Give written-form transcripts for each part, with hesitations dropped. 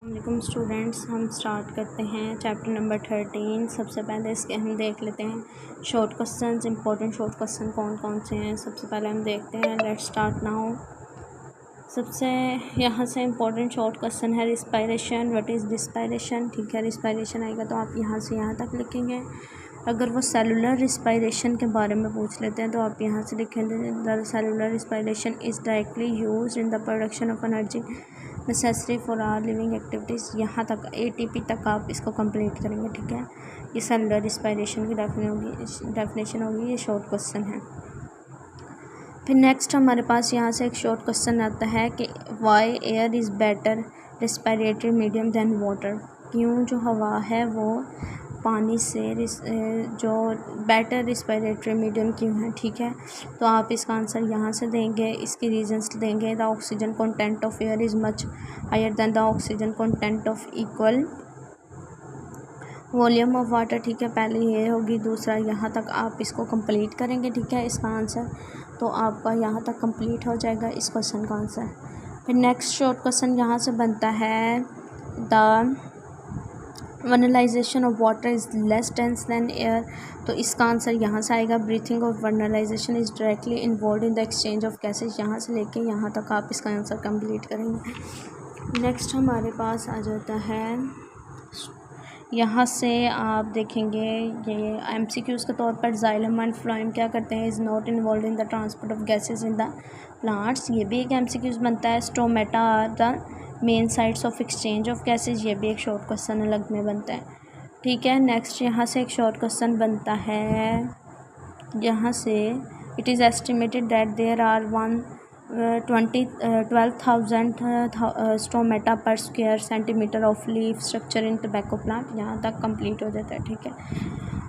वालेकुम स्टूडेंट्स, हम स्टार्ट करते हैं चैप्टर नंबर 13। सबसे पहले इसके हम देख लेते हैं short questions. Important short question कौन कौन से हैं सबसे पहले हम देखते हैं। Let's start now. सबसे यहाँ से इम्पोर्टेंट शॉर्ट क्वेश्चन है रिस्पायरेशन। What is respiration? ठीक है, रिस्पायरेशन आएगा तो आप यहाँ से यहाँ तक लिखेंगे। अगर वो सेलुलर रिस्पायरेशन के बारे में पूछ लेते हैं तो आप यहाँ से लिखेंगे the cellular respiration is directly use in the production of energy necessary for our living activities. यहाँ तक ATP तक आप इसको कंप्लीट करेंगे। ठीक है, ये सेलुलर रिस्पायरेशन की डेफिनेशन होगी। ये शॉर्ट क्वेश्चन है। फिर नेक्स्ट हमारे पास यहाँ से एक शॉर्ट क्वेश्चन आता है कि why air is better respiratory medium than water. क्यों जो हवा है वो पानी से जो बेटर रिस्पायरेटरी मीडियम क्यों है? ठीक है, तो आप इसका आंसर यहाँ से देंगे, इसके रीजंस देंगे। The oxygen content of air is much higher than the oxygen content of equal volume of water. ठीक है, पहले ये होगी। दूसरा यहाँ तक आप इसको कंप्लीट करेंगे। ठीक है, इसका आंसर तो आपका यहाँ तक कंप्लीट हो जाएगा इस क्वेश्चन का आंसर। फिर नेक्स्ट शॉर्ट क्वेश्चन यहाँ से बनता है the vernalization of water is less dense than air. तो इसका आंसर यहाँ से आएगा। Breathing of vernalization is directly involve in the exchange of gases. यहाँ से लेके यहाँ तक आप इसका आंसर कंप्लीट करेंगे। नेक्स्ट हमारे पास आ जाता है, यहाँ से आप देखेंगे ये MCQs के तौर पर जाइलम एंड फ्लोएम क्या करते हैं? Is not involve in the transport of gases in the plants. ये भी एक MCQs बनता है। Stomata are the main sites of exchange of gases. ये भी एक शॉर्ट क्वेश्चन अलग में बनता है। ठीक है, नेक्स्ट यहाँ से एक शॉर्ट क्वेश्चन बनता है। यहाँ से it is estimated that there are 12,000 stomata per square centimetre of leaf structure in tobacco plant. यहाँ तक कंप्लीट हो जाता है। ठीक है,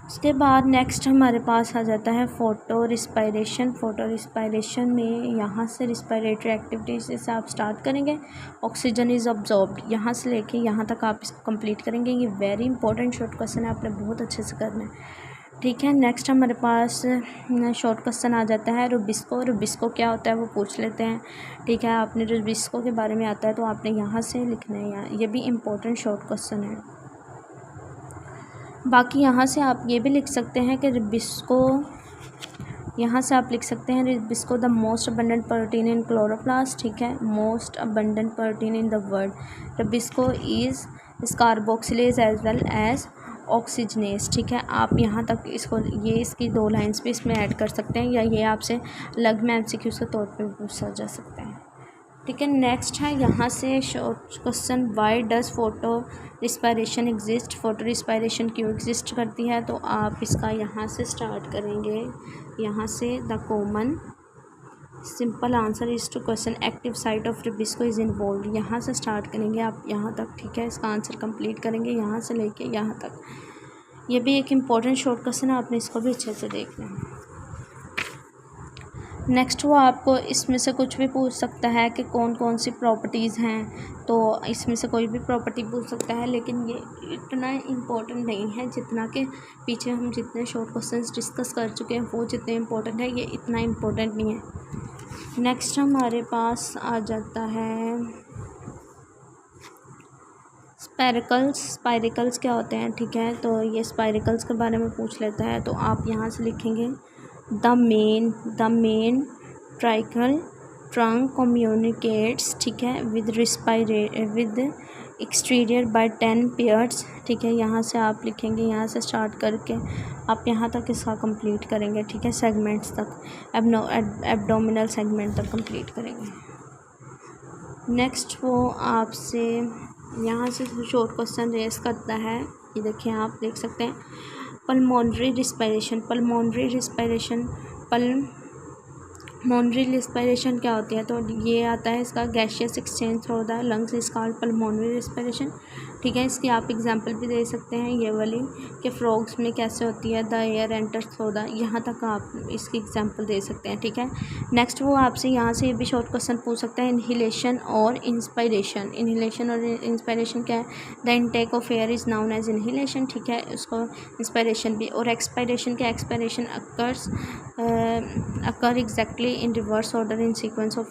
उसके बाद नेक्स्ट हमारे पास आ जाता है फोटो रिस्पायरेशन। फोटो रिस्पायरेशन में यहाँ से रिस्पायरेटरी एक्टिविटीज़ से आप स्टार्ट करेंगे। ऑक्सीजन इज़ ऑब्जॉर्ब्ड, यहाँ से लेके यहाँ तक आप इसको कंप्लीट करेंगे। ये वेरी इंपॉर्टेंट शॉर्ट क्वेश्चन है, आपने बहुत अच्छे से करना है। ठीक है, नेक्स्ट हमारे पास शॉर्ट क्वेश्चन आ जाता है रुबिस्को। रुबिस्को क्या होता है वो पूछ लेते हैं। ठीक है, आपने रुबिस्को के बारे में आता है तो आपने यहाँ से लिखना है। यहाँ ये भी इम्पोर्टेंट शॉर्ट क्वेश्चन है। बाकी यहाँ से आप ये भी लिख सकते हैं कि रुबिस्को, यहाँ से आप लिख सकते हैं rubisco the most abundant protein in chloroplast. ठीक है, most abundant protein in the world. Rubisco is carboxylase as well as oxygenase. ठीक है, आप यहाँ तक इसको ये इसकी 2 लाइन्स भी इसमें ऐड कर सकते हैं या ये आपसे अलग में MCQs के तौर पे पूछा जा सकता है। ठीक है, नेक्स्ट है यहाँ से short question why does photo respiration exist. Photo respiration क्यों एग्जिस्ट करती है? तो आप इसका यहाँ से स्टार्ट करेंगे। यहाँ से the common simple answer is to question active site of rubisco is involve. यहाँ से स्टार्ट करेंगे आप यहाँ तक। ठीक है, इसका आंसर कंप्लीट करेंगे यहाँ से लेके यहाँ तक। ये भी एक इम्पॉर्टेंट शॉर्ट क्वेश्चन है, आपने इसको भी अच्छे से देखना है। नेक्स्ट वो आपको इसमें से कुछ भी पूछ सकता है कि कौन कौन सी प्रॉपर्टीज़ हैं, तो इसमें से कोई भी प्रॉपर्टी पूछ सकता है, लेकिन ये इतना इम्पोर्टेंट नहीं है जितना कि पीछे हम जितने शॉर्ट क्वेश्चंस डिस्कस कर चुके हैं वो जितने इम्पोर्टेंट है, ये इतना इम्पोर्टेंट नहीं है। नेक्स्ट हमारे पास आ जाता है स्पायरिकल्स। स्पायरिकल्स क्या होते हैं? ठीक है, तो ये स्पायरिकल्स के बारे में पूछ लेता है तो आप यहाँ से लिखेंगे द मेन ट्राइकल ट्रंक कम्युनिकेट्स। ठीक है, विद एक्सटीरियर बाय 10 पेयर्स। ठीक है, यहाँ से आप लिखेंगे, यहाँ से स्टार्ट करके आप यहाँ तक इसका कंप्लीट करेंगे। ठीक है, सेगमेंट्स तक, एब्डोमिनल सेगमेंट तक कंप्लीट करेंगे। नेक्स्ट वो आपसे यहाँ से शॉर्ट क्वेश्चन रेस करता है। ये देखिए, आप देख सकते हैं पल्मोनरी रिस्पायरेशन। पल्मोनरी रिस्पायरेशन क्या होती है? तो ये आता है इसका gaseous exchange through the lungs is called pulmonary respiration. ठीक है, इसकी आप एग्जांपल भी दे सकते हैं ये वाली कि फ्रॉग्स में कैसे होती है। The air enters through the, यहाँ तक आप इसकी एग्जांपल दे सकते हैं। ठीक है, नेक्स्ट वो आपसे यहाँ से ये भी शॉर्ट क्वेश्चन पूछ सकता है इनहिलेशन और इंस्पायरेशन। इनहिलेशन और इंस्पायरेशन क्या है? The intake of air is known as inhalation. ठीक है, उसको इंस्पायरेशन भी। और एक्सपायरेशन क्या? Expiration occur exactly in reverse order in sequence of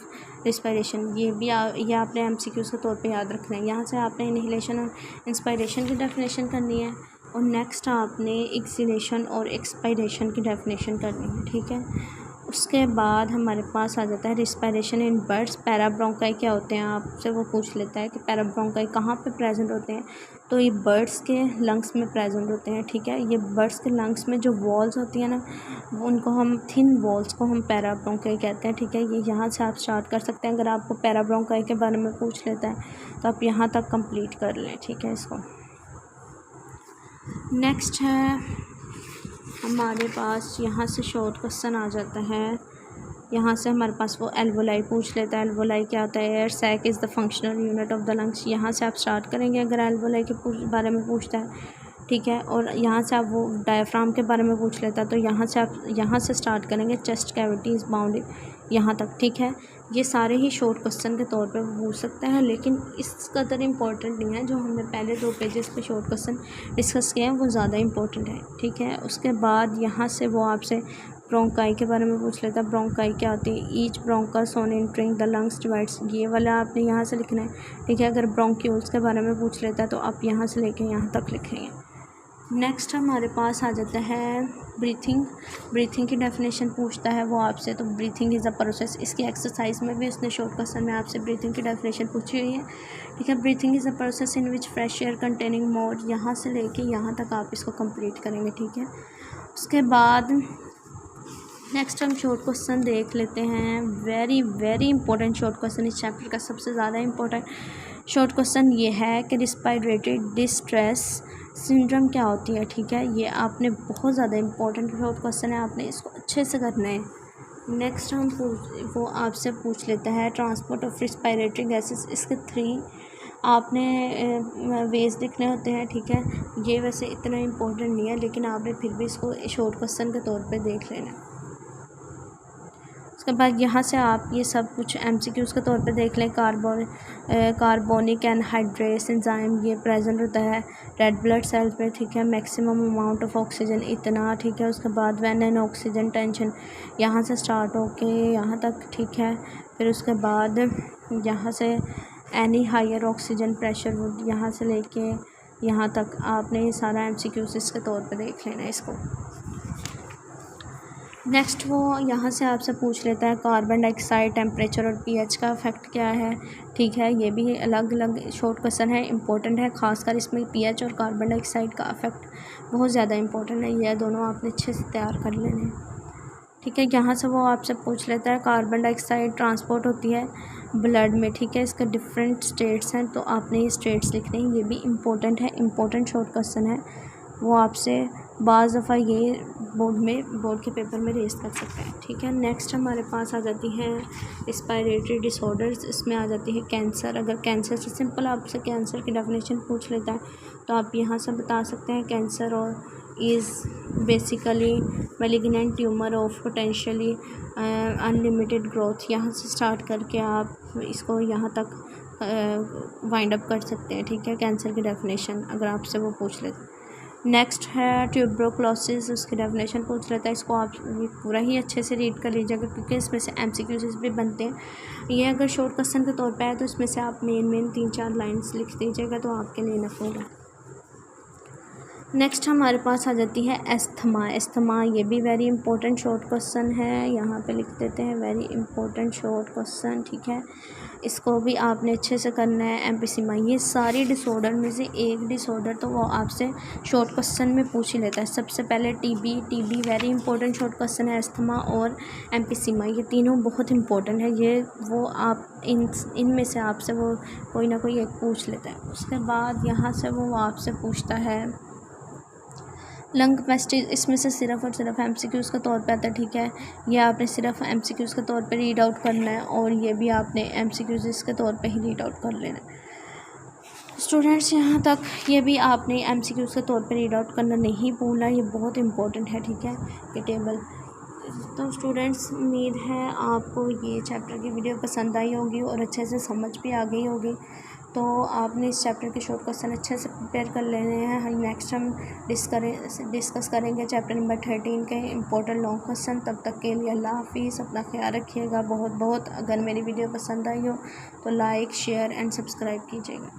respiration, ये आपने एमसीक्यूज़ के तौर पे याद रखना है। यहाँ से आपने इनहेलेशन और इंस्पायरेशन की डेफिनेशन करनी है और नेक्स्ट आपने एक्सहेलेशन और एक्सपायरेशन की डेफिनेशन करनी है, ठीक है। उसके बाद हमारे पास आ जाता है रिस्पायरेशन इन बर्ड्स। पैराब्रोंकाई क्या होते हैं, आपसे वो पूछ लेता है कि पैराब्रोंकाई कहाँ पे प्रेजेंट होते हैं। तो ये बर्ड्स के लंग्स में प्रेजेंट होते हैं, ठीक है। ये बर्ड्स के लंग्स में जो वॉल्स होती हैं ना, उनको हम थिन वॉल्स को हम पैराब्रोंकाई कहते हैं, ठीक है। ये यहाँ से आप स्टार्ट कर सकते हैं। अगर आपको पैराब्रोंकाई के बारे में पूछ लेता है तो आप यहाँ तक कंप्लीट कर लें, ठीक है। इसको नेक्स्ट है हमारे पास, यहाँ से शॉर्ट क्वेश्चन आ जाता है। यहाँ से हमारे पास वो एल्वोलाई पूछ लेता है। एल्वोलाई क्या होता है, air sac is the functional unit of the lungs. यहाँ से आप स्टार्ट करेंगे अगर एल्वोलाई के बारे में पूछता है, ठीक है। और यहाँ से आप वो डायफ्राम के बारे में पूछ लेता है तो यहाँ से आप यहाँ से स्टार्ट करेंगे। चेस्ट कैविटी इज़ बाउंडेड यहाँ तक, ठीक है। ये सारे ही शॉर्ट क्वेश्चन के तौर पे पूछ सकता है, लेकिन इस कदर इम्पोर्टेंट नहीं है। जो हमने पहले 2 पेजेस पे शॉर्ट क्वेश्चन डिस्कस किए हैं वो ज़्यादा इम्पोर्टेंट है, ठीक है। उसके बाद यहाँ से वो आपसे ब्रोंकाई के बारे में पूछ लेता है। ब्रोंकाई क्या होती है, each bronchus on entering the lungs divides, ये वाला आपने यहाँ से लिखना है, ठीक है। अगर ब्रोंक्यूल्स के बारे में पूछ लेता है तो आप यहाँ से लेके यहाँ तक लिखेंगे। नेक्स्ट हमारे पास आ जाता है ब्रीथिंग की डेफिनेशन पूछता है वो आपसे। तो ब्रीथिंग इज़ अ प्रोसेस, इसकी एक्सरसाइज में भी उसने शॉर्ट क्वेश्चन में आपसे ब्रीथिंग की डेफिनेशन पूछी हुई है, ठीक है। Breathing is a process in which fresh air containing मोर, यहाँ से लेके यहाँ तक आप इसको कंप्लीट करेंगे, ठीक है। उसके बाद नेक्स्ट हम शॉर्ट क्वेश्चन देख लेते हैं। Very very important short question, इस चैप्टर का सबसे ज़्यादा इंपॉर्टेंट शॉर्ट क्वेश्चन ये है कि रिस्पायरेटरी डिस्ट्रेस सिंड्रोम क्या होती है, ठीक है। ये आपने बहुत ज़्यादा इंपॉर्टेंट शॉर्ट क्वेश्चन है, आपने इसको अच्छे से करना है। नेक्स्ट वो आपसे पूछ लेता है ट्रांसपोर्ट ऑफ रिस्पायरेटरी गैसेस। इसके 3 आपने वेज लिखने होते हैं, ठीक है। ये वैसे इतना इंपॉर्टेंट नहीं है, लेकिन आपने फिर भी इसको शॉर्ट क्वेश्चन के तौर पे देख लेना है। उसके बाद यहाँ से आप ये सब कुछ एमसीक्यूज़ के तौर पे देख लें। कार्बोनिक एनहाइड्रेस एंजाइम ये प्रेजेंट होता है रेड ब्लड सेल पे, ठीक है। मैक्सिमम अमाउंट ऑफ ऑक्सीजन इतना, ठीक है। उसके बाद व्हेन एन ऑक्सीजन टेंशन, यहाँ से स्टार्ट होके यहाँ तक, ठीक है। फिर उसके बाद यहाँ से एनी हायर ऑक्सीजन प्रेशर, यहाँ से लेके यहाँ तक आपने ये सारा एमसीक्यूज़ इसके तौर पे देख लेना है इसको। नेक्स्ट वो यहाँ से आपसे पूछ लेता है कार्बन डाइऑक्साइड टेम्परेचर और पीएच का इफेक्ट क्या है, ठीक है। ये भी अलग अलग शॉर्ट क्वेश्चन है, इंपॉर्टेंट है। खासकर इसमें पीएच और कार्बन डाइऑक्साइड का इफेक्ट बहुत ज़्यादा इंपॉर्टेंट है। ये दोनों आपने अच्छे से तैयार कर लेने हैं, ठीक है। यहाँ से वो आपसे पूछ लेता है कार्बन डाइऑक्साइड ट्रांसपोर्ट होती है ब्लड में, ठीक है। इसका डिफरेंट स्टेट्स हैं तो आपने ये स्टेट्स लिखने हैं। ये भी इम्पोर्टेंट है, इम्पोर्टेंट शॉर्ट क्वेश्चन है। वो आपसे बाज़ दफ़ा ये बोर्ड के पेपर में रेस कर सकते हैं, ठीक है। नेक्स्ट हमारे पास आ जाती हैं रिस्पायरेटरी डिसऑर्डर्स। इसमें आ जाती है कैंसर। अगर कैंसर से सिंपल आपसे कैंसर की डेफिनेशन पूछ लेता है तो आप यहाँ से बता सकते हैं कैंसर और is basically malignant tumour of potentially unlimited growth. यहाँ से स्टार्ट करके आप इसको यहाँ तक वाइंड अप कर सकते हैं, ठीक है। कैंसर की डेफिनेशन अगर आपसे वो पूछ लेते हैं। नेक्स्ट है ट्यूबरक्लोसिस, उसकी डेफिनेशन पूछ लेता है। इसको आप पूरा ही अच्छे से रीड कर लीजिएगा क्योंकि इसमें से एमसीक्यूज़ भी बनते हैं। ये अगर शॉर्ट क्वेश्चन के तौर पे है तो इसमें से आप मेन 3-4 लाइन्स लिख दीजिएगा तो आपके लिए इनफ होगा। नेक्स्ट हमारे पास आ जाती है एस्थमा। ये भी वेरी इंपॉर्टेंट शॉर्ट क्वेश्चन है, यहाँ पे लिख देते हैं वेरी इंपॉर्टेंट शॉर्ट क्वेश्चन, ठीक है। इसको भी आपने अच्छे से करना है। एम्फीसीमा, ये सारी डिसऑर्डर में से एक डिसऑर्डर तो वो आपसे शॉर्ट क्वेश्चन में पूछ ही लेता है। सबसे पहले TB very important short question है। एस्थमा और एम्फीसीमा ये तीनों बहुत इंपॉर्टेंट है। ये वो आप इनमें से आपसे वो कोई ना कोई एक पूछ लेता है। उसके बाद यहाँ से वो आपसे पूछता है लंग कैपेसिटी। इसमें से सिर्फ और सिर्फ एमसीक्यूज़ के तौर पे आता है, ठीक है। ये आपने सिर्फ एमसीक्यूज़ के तौर पे रीड आउट करना है और ये भी आपने एमसीक्यूज़ इसके तौर पे ही रीड आउट कर लेना है। स्टूडेंट्स यहाँ तक ये भी आपने एमसीक्यूज़ के तौर पे रीड आउट करना नहीं भूलना, ये बहुत इंपॉर्टेंट है, ठीक है। ये टेबल तो स्टूडेंट्स उम्मीद है आपको ये चैप्टर की वीडियो पसंद आई होगी और अच्छे से समझ भी आ गई होगी। तो आपने इस चैप्टर के शॉर्ट क्वेश्चन अच्छे से प्रिपेयर कर लेने हैं। हम नेक्स्ट डिस्कस करेंगे चैप्टर नंबर 13 के इम्पोर्टेंट लॉन्ग क्वेश्चन। तब तक के लिए अल्लाह हाफिज़, अपना ख्याल रखिएगा बहुत बहुत। अगर मेरी वीडियो पसंद आई हो तो लाइक शेयर एंड सब्सक्राइब कीजिएगा।